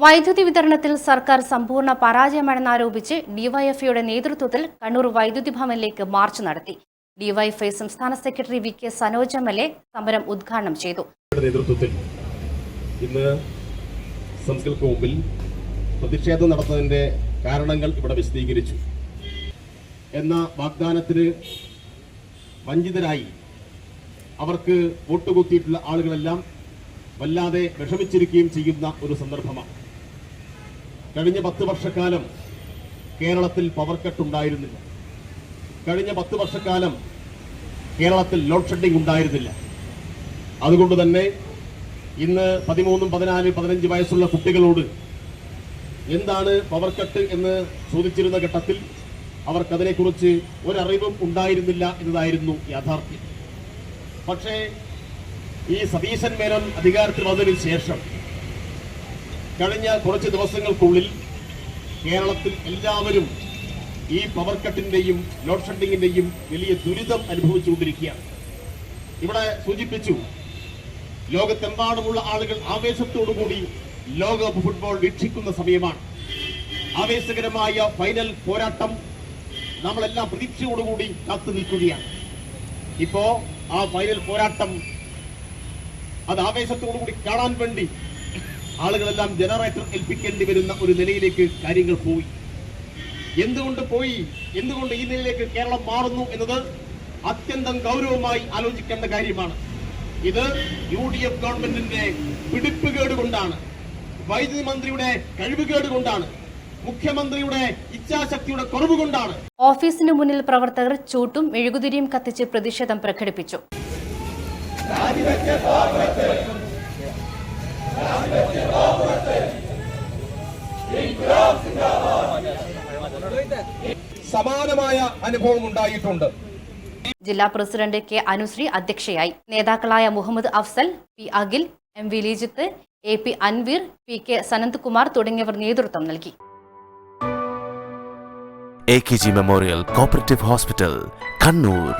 വൈദ്യുതി വിതരണത്തിൽ സർക്കാർ സമ്പൂർണ്ണ പരാജയമാണെന്നാരോപിച്ച് ഡിവൈഎഫ്ഐയുടെ നേതൃത്വത്തിൽ കണ്ണൂർ വൈദ്യുതി ഭവനിലേക്ക് മാർച്ച് നടത്തി. ഡിവൈഎഫ്ഐ സംസ്ഥാന secretary V K Sanoj MLA. സമരം ഉദ്ഘാടനം ചെയ്തു. നേതൃത്വത്തിൽ ഇന്ന് സംസ്ഥാനങ്ങൾക്ക് മുമ്പിൽ പ്രതിഷേധം നടത്തുന്നതിന്റെ കാരണങ്ങൾ ഇവിടെ വിശദീകരിച്ചു. എന്ന വാഗ്ദാനത്തിന് വഞ്ചിതരായി അവർക്ക് വോട്ടുകുത്തിയിട്ടുള്ള ആളുകളെല്ലാം വല്ലാതെ വിഷമിച്ചിരിക്കുകയും ചെയ്യുന്ന ഒരു സന്ദർഭമാണ്. കഴിഞ്ഞ 10 വർഷക്കാലം കേരളത്തിൽ പവർ കട്ട് ഉണ്ടായിരുന്നില്ല. കഴിഞ്ഞ 10 വർഷക്കാലം കേരളത്തിൽ ലോഡ് ഷെഡിംഗ് ഉണ്ടായിരുന്നില്ല. അതുകൊണ്ട് തന്നെ ഇന്ന് 13, 14, 15 വയസ്സുള്ള കുട്ടികളോട് എന്താണ് പവർ കട്ട് എന്ന് ചോദിച്ചിരുന്ന ഘട്ടത്തിൽ അവർക്കതിനെക്കുറിച്ച് ഒരറിവും ഉണ്ടായിരുന്നില്ല എന്നതായിരുന്നു യാഥാർത്ഥ്യം. പക്ഷേ ഈ സതീശൻ മേനോൻ അധികാരത്തിൽ വന്നതിന് ശേഷം കഴിഞ്ഞ കുറച്ച് ദിവസങ്ങൾക്കുള്ളിൽ കേരളത്തിൽ എല്ലാവരും ഈ പവർ കട്ടിന്റെയും ലോഡ് ഷെഡിങ്ങിന്റെയും വലിയ ദുരിതം അനുഭവിച്ചുകൊണ്ടിരിക്കുകയാണ്. ഇവിടെ സൂചിപ്പിച്ചു, ലോകത്തെമ്പാടുമുള്ള ആളുകൾ ആവേശത്തോടുകൂടി ലോകകപ്പ് ഫുട്ബോൾ വീക്ഷിക്കുന്ന സമയമാണ്. ആവേശകരമായ ഫൈനൽ പോരാട്ടം നമ്മളെല്ലാം പ്രതീക്ഷയോടുകൂടി കാത്തു നിൽക്കുകയാണ്. ഇപ്പോ ആ ഫൈനൽ പോരാട്ടം അത് ആവേശത്തോടുകൂടി കാണാൻ വേണ്ടി ആളുകളെല്ലാം ജനറേറ്റർ ഏൽപ്പിക്കേണ്ടി വരുന്ന ഒരു നിലയിലേക്ക് കാര്യങ്ങൾ പോയി. എന്തുകൊണ്ട് ഈ നിലയിലേക്ക് കേരളം മാറുന്നു എന്നത് അത്യന്തം ഗൗരവമായി ആലോചിക്കേണ്ട കാര്യമാണ്. ഇത് UDF ഗവൺമെന്റിന്റെ പിടിപ്പുകേട് കൊണ്ടാണ്, വൈദ്യുതി മന്ത്രിയുടെ കഴിവുകേട് കൊണ്ടാണ്, മുഖ്യമന്ത്രിയുടെ ഇച്ഛാശക്തിയുടെ കുറവ് കൊണ്ടാണ്. ഓഫീസിന് മുന്നിൽ പ്രവർത്തകർ ചൂട്ടും മെഴുകുതിരിയും കത്തിച്ച് പ്രതിഷേധം പ്രകടിപ്പിച്ചു. സമാനമായ അനുഭവം ഉണ്ടായിട്ടുണ്ട്. ജില്ലാ പ്രസിഡന്റ് കെ അനുശ്രീ അധ്യക്ഷയായി. നേതാക്കളായ Muhammad Afsal, P Akhil, M V Leejith, AP Anveer, PK Sananthkumar തുടങ്ങിയവർ നേതൃത്വം നൽകി. AKG memorial cooperative hospital, Kannur.